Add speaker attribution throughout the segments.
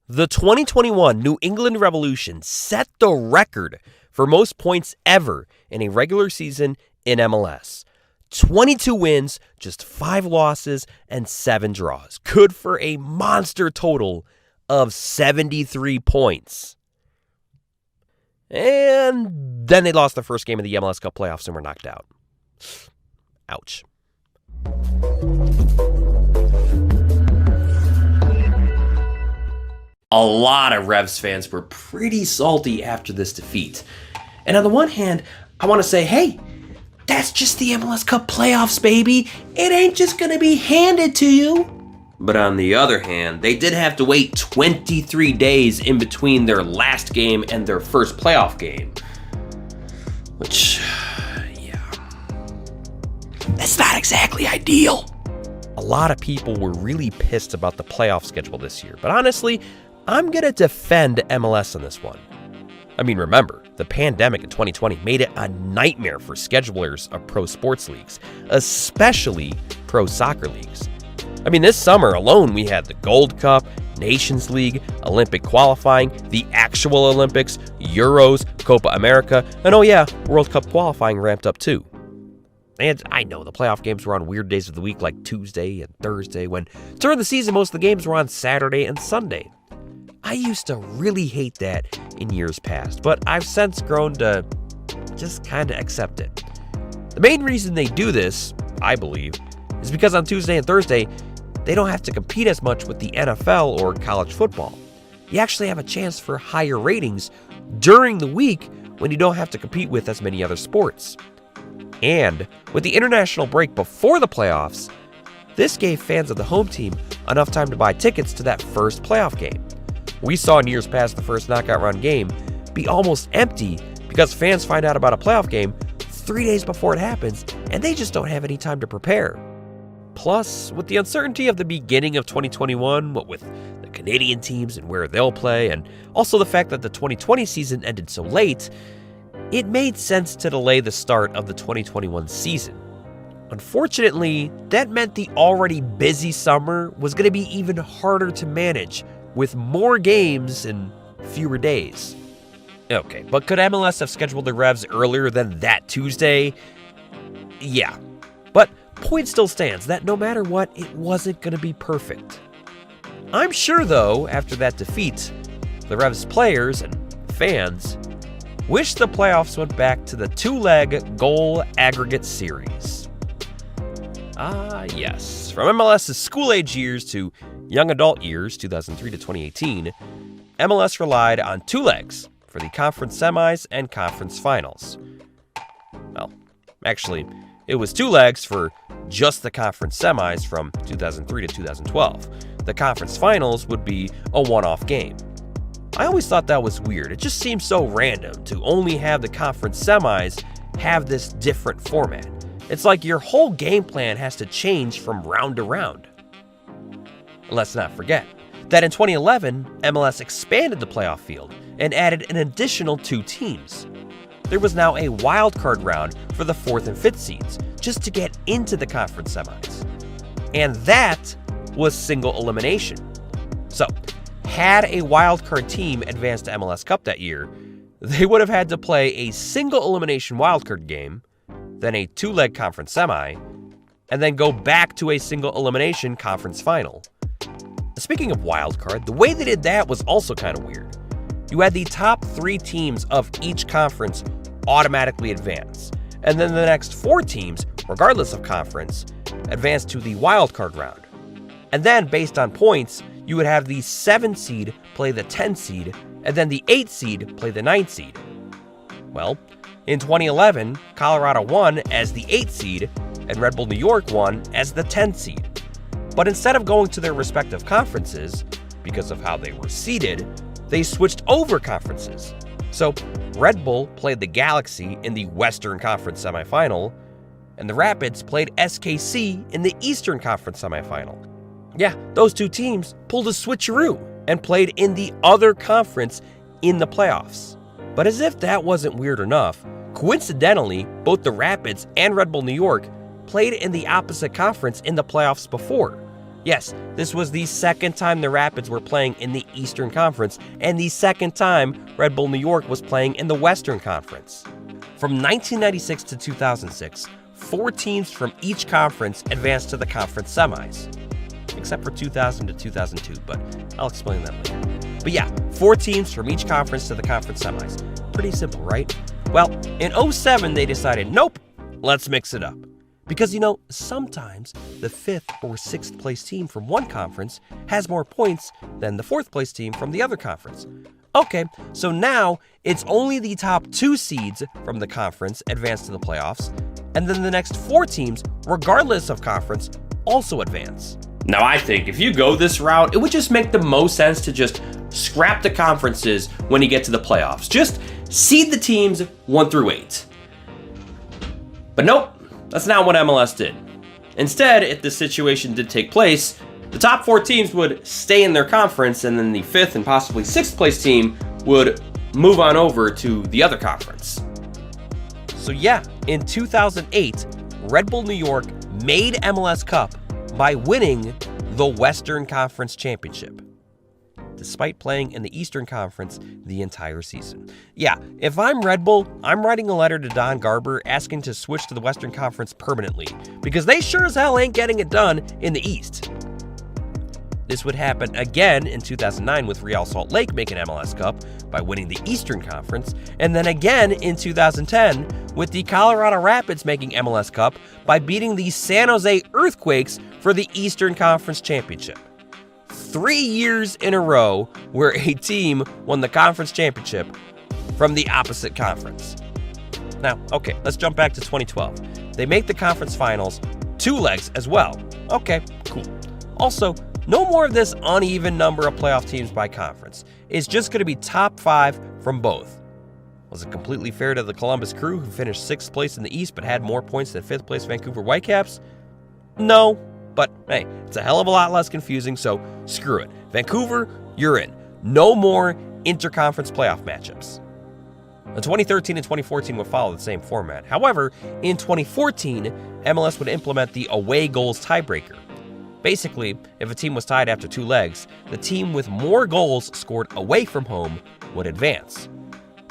Speaker 1: The 2021 New England Revolution set the record for most points ever in a regular season in MLS. 22 wins, just 5 losses, and 7 draws. Good for a monster total of 73 points. And then they lost the first game of the MLS Cup Playoffs and were knocked out. Ouch. A lot of Revs fans were pretty salty after this defeat. And on the one hand, I want to say, hey, that's just the MLS Cup Playoffs, baby. It ain't just going to be handed to you. But on the other hand, they did have to wait 23 days in between their last game and their first playoff game. Which, yeah, that's not exactly ideal. A lot of people were really pissed about the playoff schedule this year. But honestly, I'm going to defend MLS on this one. I mean, remember, the pandemic in 2020 made it a nightmare for schedulers of pro sports leagues, especially pro soccer leagues. I mean, this summer alone, we had the Gold Cup, Nations League, Olympic qualifying, the actual Olympics, Euros, Copa America, and oh yeah, World Cup qualifying ramped up too. And I know the playoff games were on weird days of the week like Tuesday and Thursday, when during the season most of the games were on Saturday and Sunday. I used to really hate that in years past, but I've since grown to just kind of accept it. The main reason they do this, I believe, is because on Tuesday and Thursday, they don't have to compete as much with the NFL or college football. You actually have a chance for higher ratings during the week when you don't have to compete with as many other sports. And with the international break before the playoffs, this gave fans of the home team enough time to buy tickets to that first playoff game. We saw in years past the first knockout round game be almost empty because fans find out about a playoff game 3 days before it happens and they just don't have any time to prepare. Plus, with the uncertainty of the beginning of 2021, what with the Canadian teams and where they'll play, and also the fact that the 2020 season ended so late, it made sense to delay the start of the 2021 season. Unfortunately, that meant the already busy summer was going to be even harder to manage with more games in fewer days. Okay, but could MLS have scheduled the Revs earlier than that Tuesday? Yeah, but point still stands that no matter what, it wasn't going to be perfect. I'm sure, though, after that defeat, the Revs players and fans wish the playoffs went back to the 2-leg goal aggregate series. Yes. From MLS's school-age years to young adult years, 2003 to 2018, MLS relied on 2 legs for the conference semis and conference finals. Well, actually, it was 2 legs for just the conference semis from 2003 to 2012. The conference finals would be a one-off game. I always thought that was weird. It just seems so random to only have the conference semis have this different format. It's like your whole game plan has to change from round to round. Let's not forget that in 2011, MLS expanded the playoff field and added an additional 2 teams. There was now a wildcard round for the 4th and 5th seeds just to get into the conference semis. And that was single elimination. So, had a wildcard team advanced to MLS Cup that year, they would have had to play a single elimination wildcard game, then a 2-leg conference semi, and then go back to a single elimination conference final. Speaking of wildcard, the way they did that was also kind of weird. You had the top 3 teams of each conference automatically advance, and then the next 4 teams, regardless of conference, advance to the wildcard round. And then, based on points, you would have the 7 seed play the 10 seed, and then the 8 seed play the 9 seed. Well, in 2011, Colorado won as the 8 seed, and Red Bull New York won as the 10 seed. But instead of going to their respective conferences, because of how they were seeded, they switched over conferences. So, Red Bull played the Galaxy in the Western Conference semifinal, and the Rapids played SKC in the Eastern Conference semifinal. Yeah, those 2 teams pulled a switcheroo and played in the other conference in the playoffs. But as if that wasn't weird enough, coincidentally, both the Rapids and Red Bull New York played in the opposite conference in the playoffs before. Yes, this was the second time the Rapids were playing in the Eastern Conference, and the second time Red Bull New York was playing in the Western Conference. From 1996 to 2006, 4 teams from each conference advanced to the conference semis. Except for 2000 to 2002, but I'll explain that later. But yeah, 4 teams from each conference to the conference semis. Pretty simple, right? Well, in 2007, they decided, nope, let's mix it up. Because, sometimes the 5th or 6th place team from one conference has more points than the 4th place team from the other conference. Okay, so now it's only the top 2 seeds from the conference advance to the playoffs, and then the next 4 teams, regardless of conference, also advance. Now, I think if you go this route, it would just make the most sense to just scrap the conferences when you get to the playoffs. Just seed the teams 1 through 8. But nope, that's not what MLS did. Instead, if this situation did take place, the top 4 teams would stay in their conference, and then the 5th and possibly 6th place team would move on over to the other conference. So yeah, in 2008, Red Bull New York made MLS Cup by winning the Western Conference Championship, despite playing in the Eastern Conference the entire season. Yeah, if I'm Red Bull, I'm writing a letter to Don Garber asking to switch to the Western Conference permanently, because they sure as hell ain't getting it done in the East. This would happen again in 2009 with Real Salt Lake making MLS Cup by winning the Eastern Conference, and then again in 2010 with the Colorado Rapids making MLS Cup by beating the San Jose Earthquakes for the Eastern Conference Championship. 3 years in a row where a team won the conference championship from the opposite conference. Now, okay, let's jump back to 2012. They make the conference finals 2 legs as well. Okay, cool. Also, no more of this uneven number of playoff teams by conference. It's just going to be top 5 from both. Was it completely fair to the Columbus Crew, who finished 6th place in the East but had more points than 5th place Vancouver Whitecaps? No, but hey, it's a hell of a lot less confusing, so screw it. Vancouver, you're in. No more interconference playoff matchups. The 2013 and 2014 would follow the same format. However, in 2014, MLS would implement the away goals tiebreaker. Basically, if a team was tied after 2 legs, the team with more goals scored away from home would advance.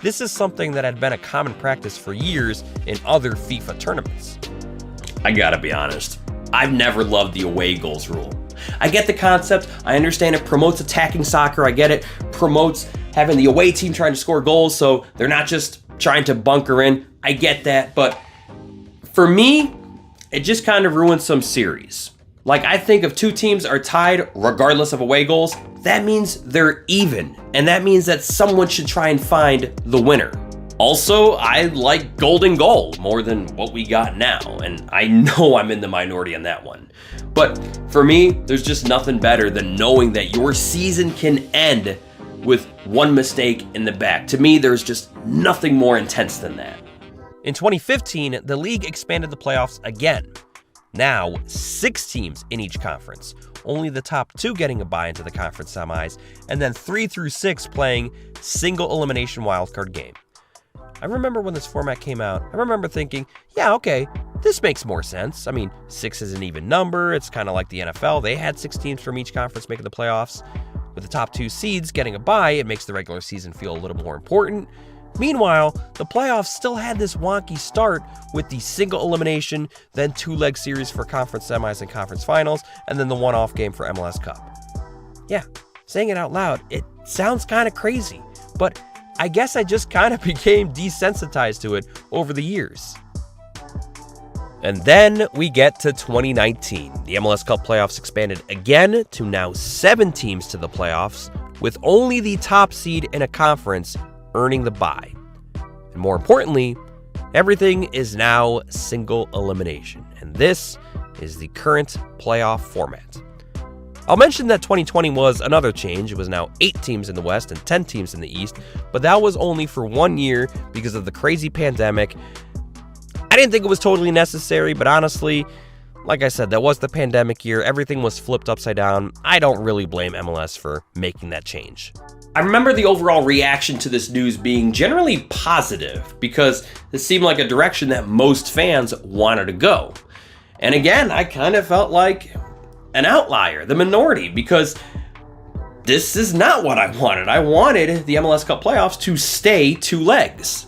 Speaker 1: This is something that had been a common practice for years in other FIFA tournaments. I gotta be honest, I've never loved the away goals rule. I get the concept, I understand it promotes attacking soccer, I get it, promotes having the away team trying to score goals so they're not just trying to bunker in, I get that, but for me, it just kind of ruins some series. Like, I think if 2 teams are tied regardless of away goals, that means they're even, and that means that someone should try and find the winner. Also, I like golden goal more than what we got now, and I know I'm in the minority on that one. But for me, there's just nothing better than knowing that your season can end with 1 mistake in the back. To me, there's just nothing more intense than that. In 2015, the league expanded the playoffs again. Now, 6 teams in each conference, only the top 2 getting a bye into the conference semis, and then 3 through 6 playing single elimination wildcard game. I remember when this format came out, I remember thinking, yeah, okay, this makes more sense. I mean, 6 is an even number, it's kind of like the NFL, they had 6 teams from each conference making the playoffs. With the top 2 seeds getting a bye, it makes the regular season feel a little more important. Meanwhile, the playoffs still had this wonky start with the single elimination, then 2-leg series for conference semis and conference finals, and then the one-off game for MLS Cup. Yeah, saying it out loud, it sounds kind of crazy, but I guess I just kind of became desensitized to it over the years. And then we get to 2019. The MLS Cup Playoffs expanded again to now 7 teams to the playoffs, with only the top seed in a conference earning the bye. And more importantly, everything is now single elimination, and this is the current playoff format. I'll mention that 2020 was another change. It was now 8 teams in the West and 10 teams in the East, but that was only for 1 year because of the crazy pandemic. I didn't think it was totally necessary, but honestly, like I said, that was the pandemic year. Everything was flipped upside down. I don't really blame MLS for making that change. I remember the overall reaction to this news being generally positive because it seemed like a direction that most fans wanted to go. And again, I kind of felt like an outlier, the minority, because this is not what I wanted. I wanted the MLS Cup Playoffs to stay 2 legs.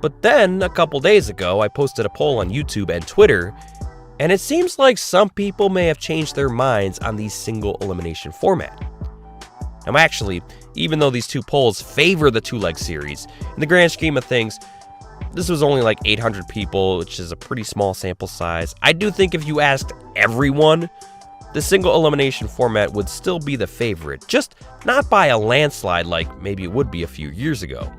Speaker 1: But then, a couple days ago, I posted a poll on YouTube and Twitter, and it seems like some people may have changed their minds on the single elimination format. Now actually, even though these 2 polls favor the 2-leg series, in the grand scheme of things, this was only like 800 people, which is a pretty small sample size. I do think if you asked everyone, the single elimination format would still be the favorite, just not by a landslide like maybe it would be a few years ago.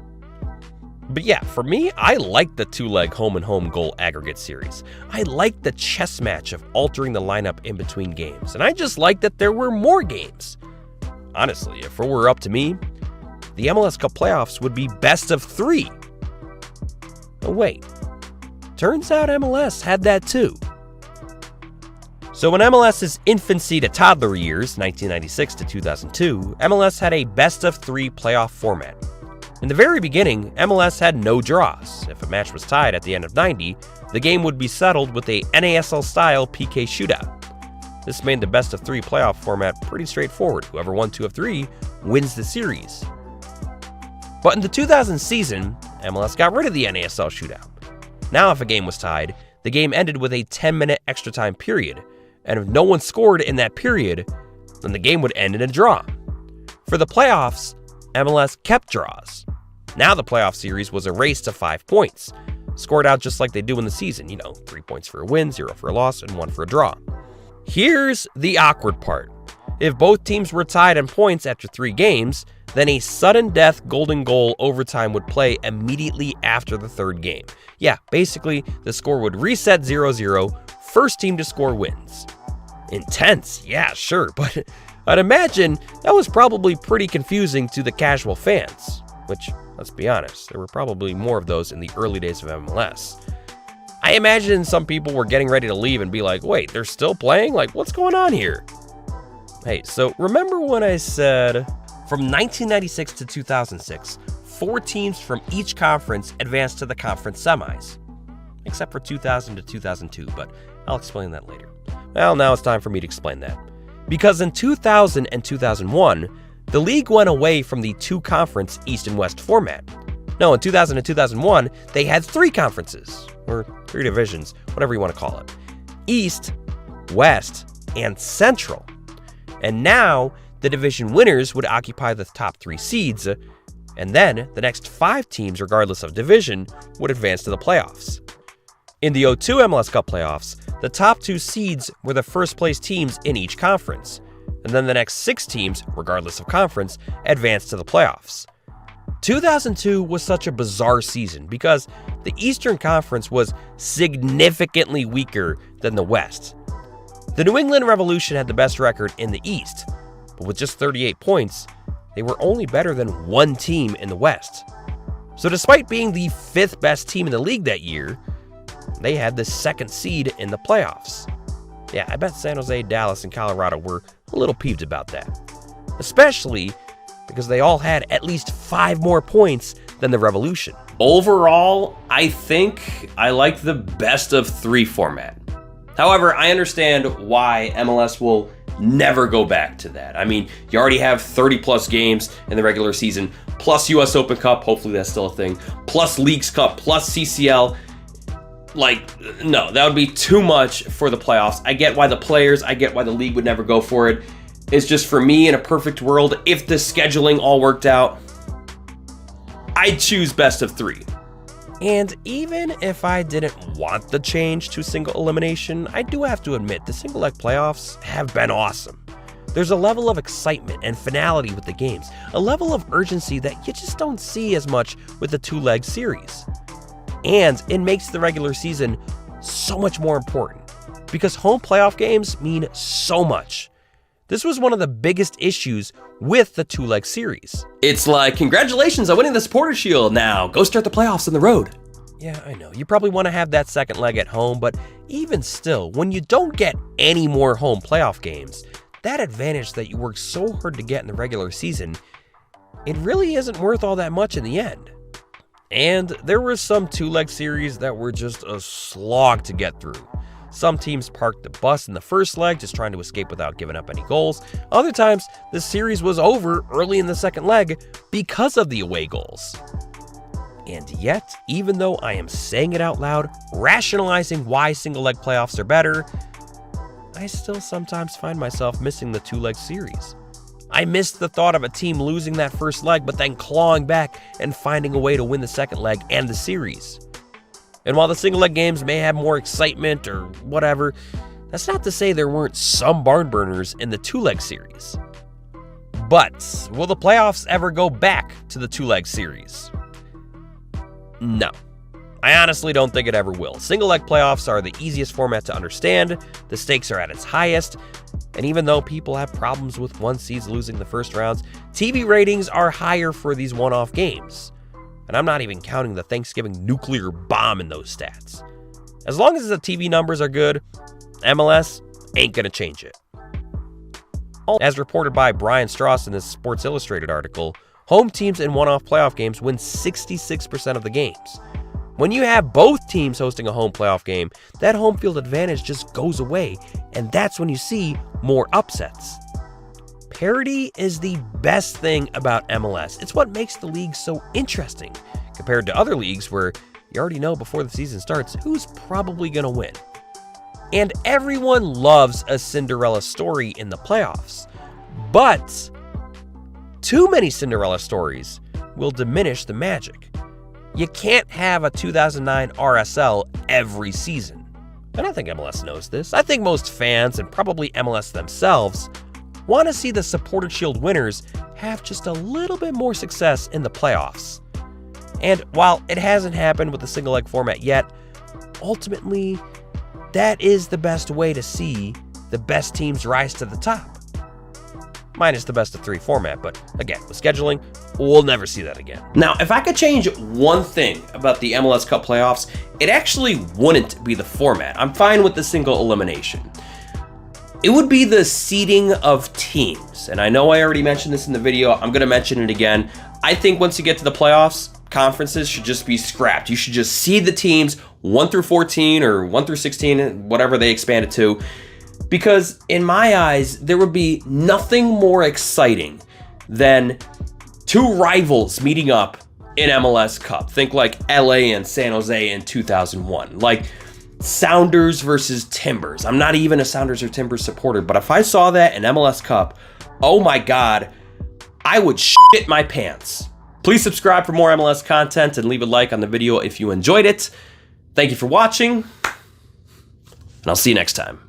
Speaker 1: But yeah, for me, I like the 2-leg home and home goal aggregate series. I like the chess match of altering the lineup in between games, and I just like that there were more games. Honestly, if it were up to me, the MLS Cup Playoffs would be best of 3. Oh wait, turns out MLS had that too. So in MLS's infancy to toddler years, 1996 to 2002, MLS had a best of 3 playoff format. In the very beginning, MLS had no draws. If a match was tied at the end of 90, the game would be settled with a NASL-style PK shootout. This made the best of 3 playoff format pretty straightforward. Whoever won 2 of 3 wins the series. But in the 2000 season, MLS got rid of the NASL shootout. Now if a game was tied, the game ended with a 10-minute extra time period, and if no one scored in that period, then the game would end in a draw. For the playoffs, MLS kept draws. Now the playoff series was a race to 5 points, scored out just like they do in the season, 3 points for a win, 0 for a loss, and 1 for a draw. Here's the awkward part. If both teams were tied in points after 3 games, then a sudden death golden goal overtime would play immediately after the 3rd game. Yeah, basically, the score would reset 0-0, first team to score wins. Intense, yeah, sure, but I'd imagine that was probably pretty confusing to the casual fans, which, let's be honest, there were probably more of those in the early days of MLS. I imagine some people were getting ready to leave and be like, wait, they're still playing? Like, what's going on here? Hey, so remember when I said from 1996 to 2006, 4 teams from each conference advanced to the conference semis? Except for 2000 to 2002, but I'll explain that later. Well, now it's time for me to explain that. Because in 2000 and 2001, the league went away from the 2-conference East and West format. No, in 2000 and 2001, they had 3 conferences, or 3 divisions, whatever you want to call it. East, West, and Central. And now, the division winners would occupy the top 3 seeds, and then the next 5 teams, regardless of division, would advance to the playoffs. In the 2002 MLS Cup Playoffs, the top 2 seeds were the first-place teams in each conference, and then the next 6 teams, regardless of conference, advanced to the playoffs. 2002 was such a bizarre season because the Eastern Conference was significantly weaker than the West. The New England Revolution had the best record in the East, but with just 38 points, they were only better than 1 team in the West. So despite being the 5th best team in the league that year, they had the 2nd seed in the playoffs. Yeah, I bet San Jose, Dallas, and Colorado were a little peeved about that. Especially because they all had at least 5 more points than the Revolution. Overall, I think I like the best of 3 format. However, I understand why MLS will never go back to that. I mean, you already have 30 plus games in the regular season, plus US Open Cup, hopefully that's still a thing, plus Leagues Cup, plus CCL. Like, no, that would be too much for the playoffs. I get why the players, I get why the league would never go for it. It's just for me, in a perfect world, if the scheduling all worked out, I'd choose best of 3. And even if I didn't want the change to single elimination, I do have to admit the single leg playoffs have been awesome. There's a level of excitement and finality with the games, a level of urgency that you just don't see as much with the 2-leg series. And it makes the regular season so much more important because home playoff games mean so much. This was one of the biggest issues with the 2-leg series. It's like, congratulations on winning the Supporters Shield. Now, go start the playoffs on the road. Yeah, I know. You probably want to have that second leg at home, but even still, when you don't get any more home playoff games, that advantage that you worked so hard to get in the regular season, it really isn't worth all that much in the end. And there were some 2-leg series that were just a slog to get through. Some teams parked the bus in the first leg, just trying to escape without giving up any goals. Other times, the series was over early in the second leg because of the away goals. And yet, even though I am saying it out loud, rationalizing why single leg playoffs are better, I still sometimes find myself missing the two-leg series. I miss the thought of a team losing that first leg, but then clawing back and finding a way to win the second leg and the series. And while the single leg games may have more excitement or whatever, that's not to say there weren't some barn burners in the two-leg series. But will the playoffs ever go back to the two-leg series? No. I honestly don't think it ever will. Single leg playoffs are the easiest format to understand, the stakes are at its highest, and even though people have problems with one seeds losing the first rounds, TV ratings are higher for these one-off games. And I'm not even counting the Thanksgiving nuclear bomb in those stats. As long as the TV numbers are good, MLS ain't gonna change it. As reported by Brian Strauss in his Sports Illustrated article, home teams in one-off playoff games win 66% of the games. When you have both teams hosting a home playoff game, that home field advantage just goes away, and that's when you see more upsets. Parity is the best thing about MLS. It's what makes the league so interesting, compared to other leagues where you already know before the season starts who's probably going to win. And everyone loves a Cinderella story in the playoffs, but too many Cinderella stories will diminish the magic. You can't have a 2009 RSL every season. And I think MLS knows this. I think most fans, and probably MLS themselves, want to see the Supporter Shield winners have just a little bit more success in the playoffs. And while it hasn't happened with the single leg format yet, ultimately, that is the best way to see the best teams rise to the top. Minus the best of three format, but again, with scheduling, we'll never see that again. Now, if I could change one thing about the MLS Cup Playoffs, it actually wouldn't be the format. I'm fine with the single elimination. It would be the seeding of teams. And I know I already mentioned this in the video. I'm going to mention it again. I think once you get to the playoffs, conferences should just be scrapped. You should just seed the teams 1 through 14 or 1 through 16, whatever they expand it to. Because in my eyes, there would be nothing more exciting than two rivals meeting up in MLS Cup. Think like LA and San Jose in 2001. Like Sounders versus Timbers. I'm not even a Sounders or Timbers supporter, but if I saw that in MLS Cup, oh my God, I would shit my pants. Please subscribe for more MLS content and leave a like on the video if you enjoyed it. Thank you for watching, and I'll see you next time.